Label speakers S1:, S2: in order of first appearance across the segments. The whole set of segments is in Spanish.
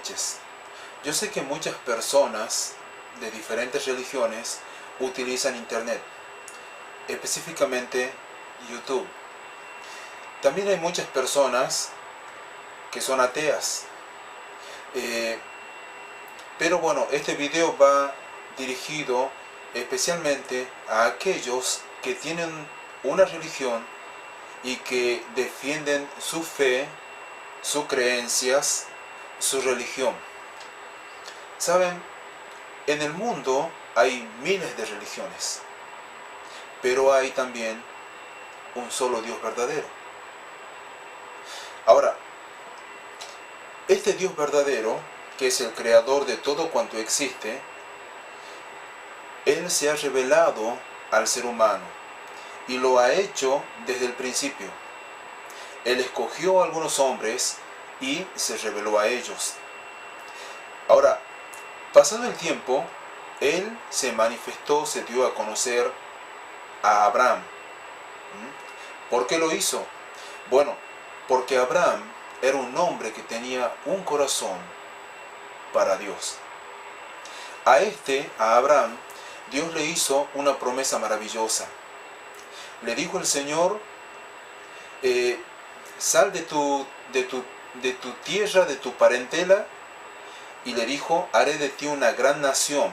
S1: noches. Yo sé que muchas personas de diferentes religiones utilizan Internet, específicamente YouTube. También hay muchas personas que son ateas. Pero bueno, este video va dirigido especialmente a aquellos que tienen una religión y que defienden su fe, sus creencias, su religión. Saben, en el mundo hay miles de religiones, pero hay también un solo Dios verdadero. Ahora, este Dios verdadero, que es el creador de todo cuanto existe, Él se ha revelado al ser humano y lo ha hecho desde el principio. Él escogió a algunos hombres y se reveló a ellos. Ahora, pasado el tiempo, Él se manifestó, se dio a conocer a Abraham. ¿Por qué lo hizo? Bueno, porque Abraham era un hombre que tenía un corazón para Dios. A Abraham, Dios le hizo una promesa maravillosa. Le dijo el Señor, sal de tu tierra, de tu parentela, y le dijo, haré de ti una gran nación,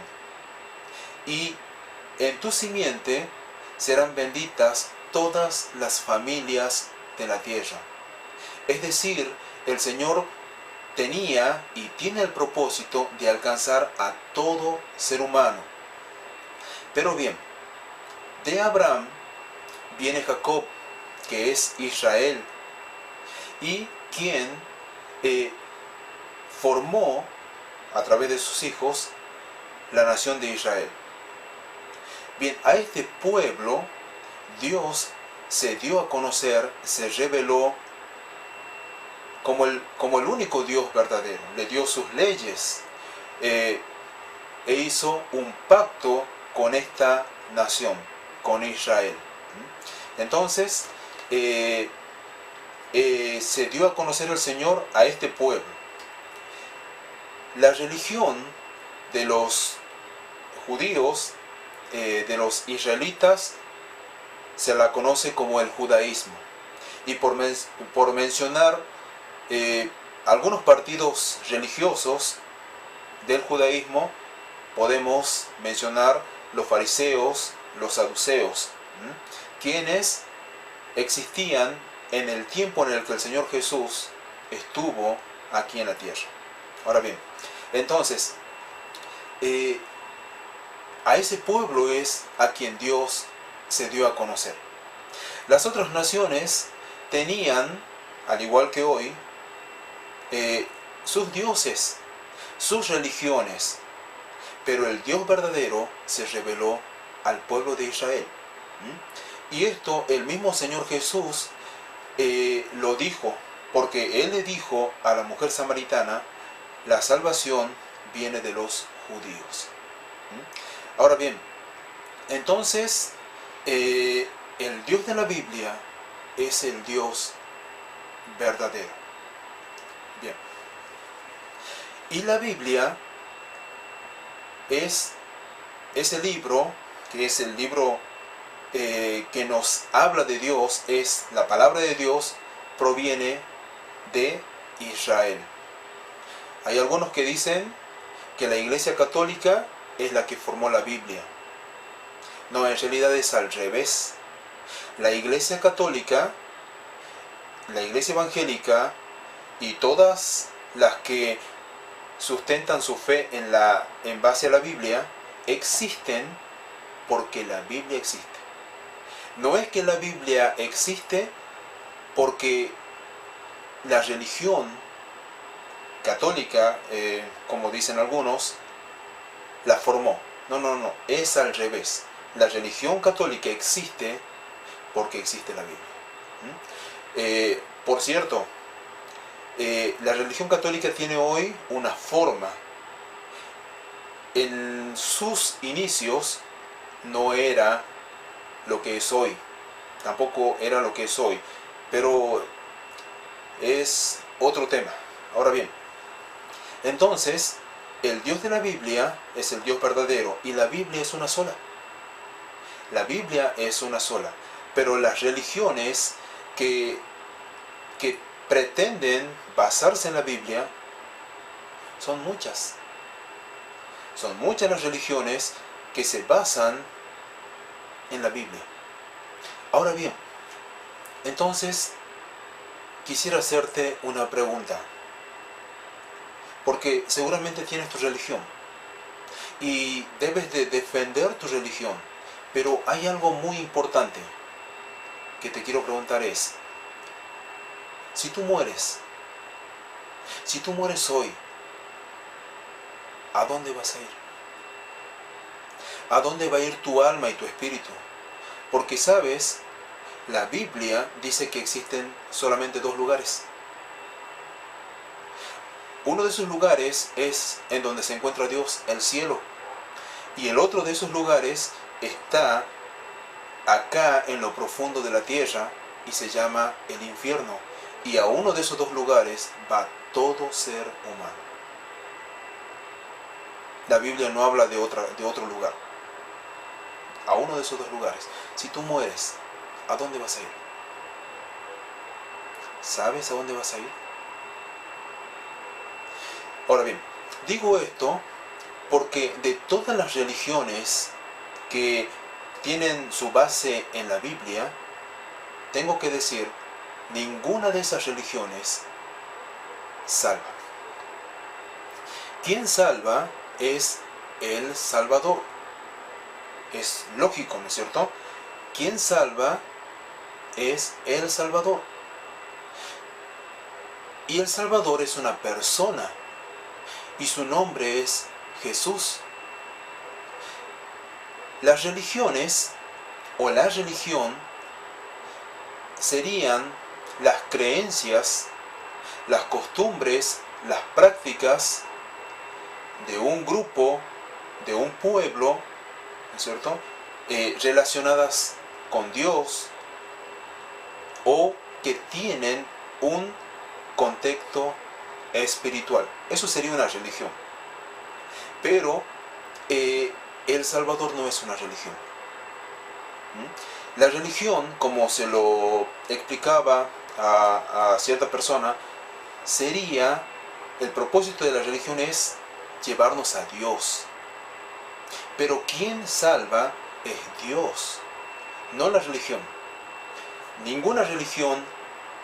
S1: y en tu simiente serán benditas todas las familias de la tierra. Es decir, el Señor tenía y tiene el propósito de alcanzar a todo ser humano. Pero bien, de Abraham viene Jacob, que es Israel, y quien formó a través de sus hijos la nación de Israel. Bien, a este pueblo Dios se dio a conocer, se reveló como el único Dios verdadero. Le dio sus leyes e hizo un pacto con esta nación, con Israel. Entonces se dio a conocer el Señor a este pueblo. La religión de los judíos, de los israelitas, se la conoce como el judaísmo. Y por mencionar algunos partidos religiosos del judaísmo, podemos mencionar los fariseos, los saduceos, quienes existían en el tiempo en el que el Señor Jesús estuvo aquí en la tierra. Ahora bien, entonces, a ese pueblo es a quien Dios se dio a conocer. Las otras naciones tenían, al igual que hoy, sus dioses, sus religiones, pero el Dios verdadero se reveló al pueblo de Israel. Y esto el mismo Señor Jesús lo dijo, porque Él le dijo a la mujer samaritana, la salvación viene de los judíos. Ahora bien, entonces el Dios de la Biblia es el Dios verdadero. Bien. Y la Biblia es ese libro, que es el libro que nos habla de Dios, es la palabra de Dios, proviene de Israel. Hay algunos que dicen que la Iglesia Católica es la que formó la Biblia. No, en realidad es al revés. La Iglesia Católica, la Iglesia Evangélica y todas las que sustentan su fe en base a la Biblia, existen porque la Biblia existe. No es que la Biblia existe porque la religión católica, como dicen algunos, la formó. No, es al revés. La religión católica existe porque existe la Biblia. Por cierto, la religión católica tiene hoy una forma. En sus inicios no era lo que es hoy, tampoco era lo que es hoy, pero es otro tema. Ahora bien, Entonces, el Dios de la Biblia es el Dios verdadero y la Biblia es una sola. La Biblia es una sola. Pero las religiones que pretenden basarse en la Biblia son muchas. Son muchas las religiones que se basan en la Biblia. Ahora bien, entonces quisiera hacerte una pregunta. Porque seguramente tienes tu religión y debes de defender tu religión. Pero hay algo muy importante que te quiero preguntar es, si tú mueres hoy, ¿a dónde vas a ir? ¿A dónde va a ir tu alma y tu espíritu? Porque sabes, la Biblia dice que existen solamente dos lugares. Uno de esos lugares es en donde se encuentra Dios, el cielo. Y el otro de esos lugares está acá en lo profundo de la tierra y se llama el infierno. Y a uno de esos dos lugares va todo ser humano. La Biblia no habla de otro lugar. A uno de esos dos lugares. Si tú mueres, ¿a dónde vas a ir? ¿Sabes a dónde vas a ir? Ahora bien, digo esto porque de todas las religiones que tienen su base en la Biblia, tengo que decir, ninguna de esas religiones salva. Quien salva es el Salvador. Es lógico, ¿no es cierto? Quien salva es el Salvador. Y el Salvador es una persona. Y su nombre es Jesús. Las religiones o la religión serían las creencias, las costumbres, las prácticas de un grupo, de un pueblo, ¿no es cierto?, relacionadas con Dios o que tienen un contexto espiritual. Eso sería una religión. Pero El Salvador no es una religión. La religión, como se lo explicaba a cierta persona, sería, el propósito de la religión es llevarnos a Dios. Pero quien salva es Dios, no la religión. Ninguna religión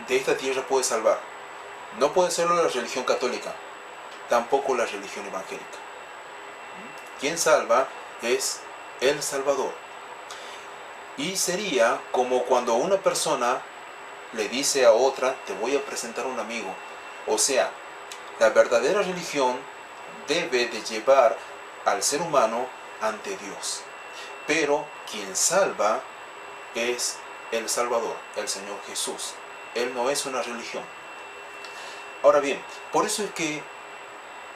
S1: de esta tierra puede salvar. No puede serlo la religión católica, tampoco la religión evangélica. Quien salva es el Salvador. Y sería como cuando una persona le dice a otra, te voy a presentar a un amigo. O sea, la verdadera religión debe de llevar al ser humano ante Dios. Pero quien salva es el Salvador, el Señor Jesús. Él no es una religión. Ahora bien, por eso es que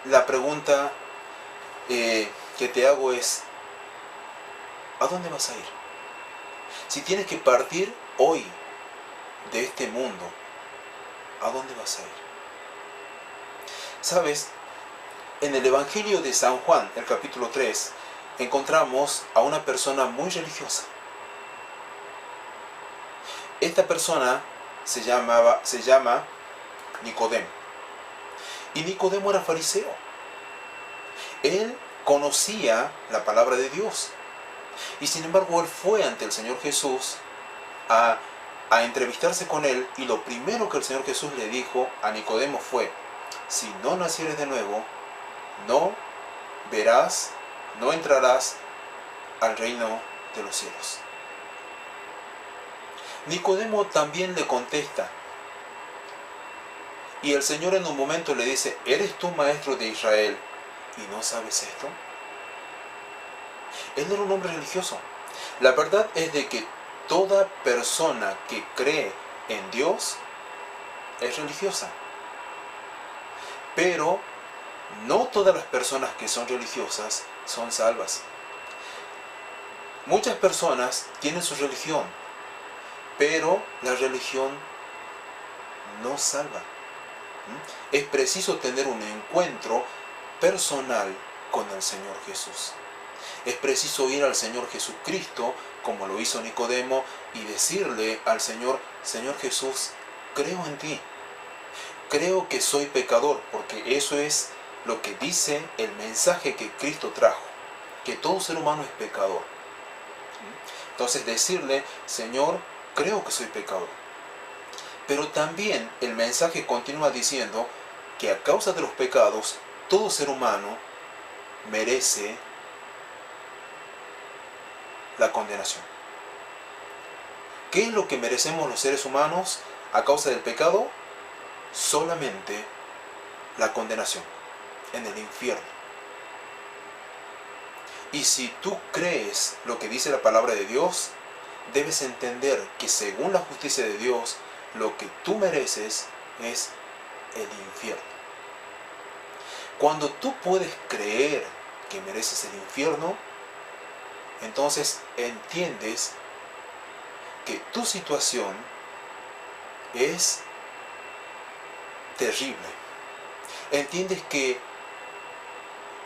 S1: la pregunta que te hago es, ¿a dónde vas a ir? Si tienes que partir hoy de este mundo, ¿a dónde vas a ir? ¿Sabes? En el Evangelio de San Juan, el capítulo 3, encontramos a una persona muy religiosa. Esta persona se llama Nicodemo. Y Nicodemo era fariseo. Él conocía la palabra de Dios. Y sin embargo, él fue ante el Señor Jesús a entrevistarse con él. Y lo primero que el Señor Jesús le dijo a Nicodemo fue, si no nacieres de nuevo, no verás, no entrarás al reino de los cielos. Nicodemo también le contesta. Y el Señor en un momento le dice, ¿eres tú maestro de Israel y no sabes esto? Él no era un hombre religioso. La verdad es de que toda persona que cree en Dios es religiosa. Pero no todas las personas que son religiosas son salvas. Muchas personas tienen su religión, pero la religión no salva. Es preciso tener un encuentro personal con el Señor Jesús. Es preciso ir al Señor Jesucristo, como lo hizo Nicodemo, y decirle al Señor: Señor Jesús, creo en ti. Creo que soy pecador, porque eso es lo que dice el mensaje que Cristo trajo, que todo ser humano es pecador. Entonces decirle: Señor, creo que soy pecador. Pero también el mensaje continúa diciendo que a causa de los pecados, todo ser humano merece la condenación. ¿Qué es lo que merecemos los seres humanos a causa del pecado? Solamente la condenación en el infierno. Y si tú crees lo que dice la palabra de Dios, debes entender que según la justicia de Dios, lo que tú mereces es el infierno. Cuando tú puedes creer que mereces el infierno, entonces entiendes que tu situación es terrible. Entiendes que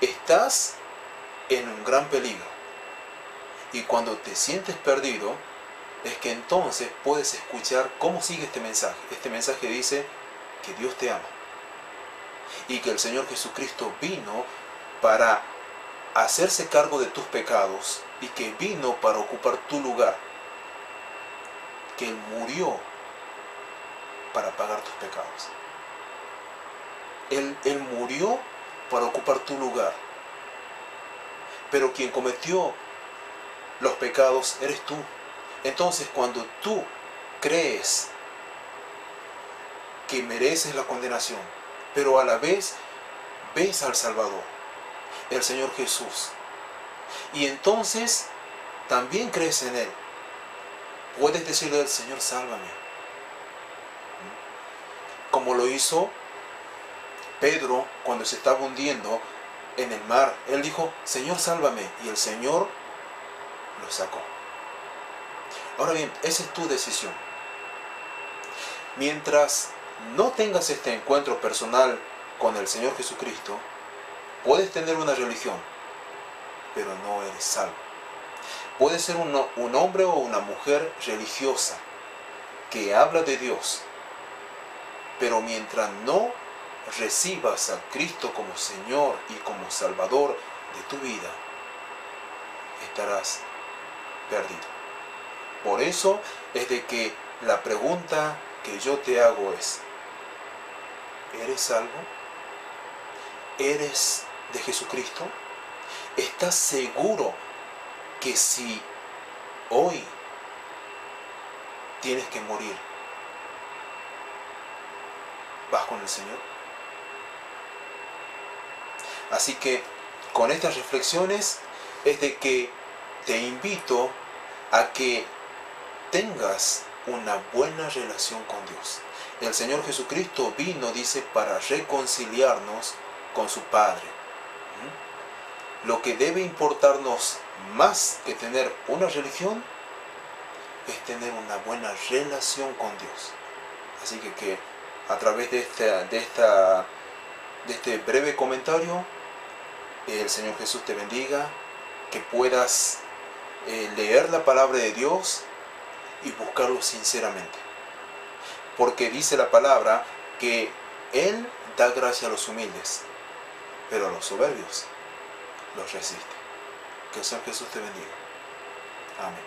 S1: estás en un gran peligro. Y cuando te sientes perdido, es que entonces puedes escuchar cómo sigue este mensaje. Este mensaje dice que Dios te ama y que el Señor Jesucristo vino para hacerse cargo de tus pecados y que vino para ocupar tu lugar, que Él murió para pagar tus pecados. Él murió para ocupar tu lugar, pero quien cometió los pecados eres tú. Entonces, cuando tú crees que mereces la condenación, pero a la vez ves al Salvador, el Señor Jesús, y entonces también crees en Él, puedes decirle al Señor: sálvame. Como lo hizo Pedro cuando se estaba hundiendo en el mar. Él dijo: Señor, sálvame, y el Señor lo sacó. Ahora bien, esa es tu decisión. Mientras no tengas este encuentro personal con el Señor Jesucristo, puedes tener una religión, pero no eres salvo. Puedes ser un hombre o una mujer religiosa que habla de Dios, pero mientras no recibas a Cristo como Señor y como Salvador de tu vida, estarás perdido. Por eso es de que la pregunta que yo te hago es: ¿eres salvo? ¿Eres de Jesucristo? ¿Estás seguro que si hoy tienes que morir, vas con el Señor? Así que con estas reflexiones es de que te invito a que tengas una buena relación con Dios. El Señor Jesucristo vino, dice, para reconciliarnos con su Padre. Lo que debe importarnos más que tener una religión es tener una buena relación con Dios. Así que a través de este breve comentario, el Señor Jesús te bendiga, que puedas leer la palabra de Dios y buscarlo sinceramente. Porque dice la palabra que Él da gracia a los humildes, pero a los soberbios los resiste. Que el Señor Jesús te bendiga. Amén.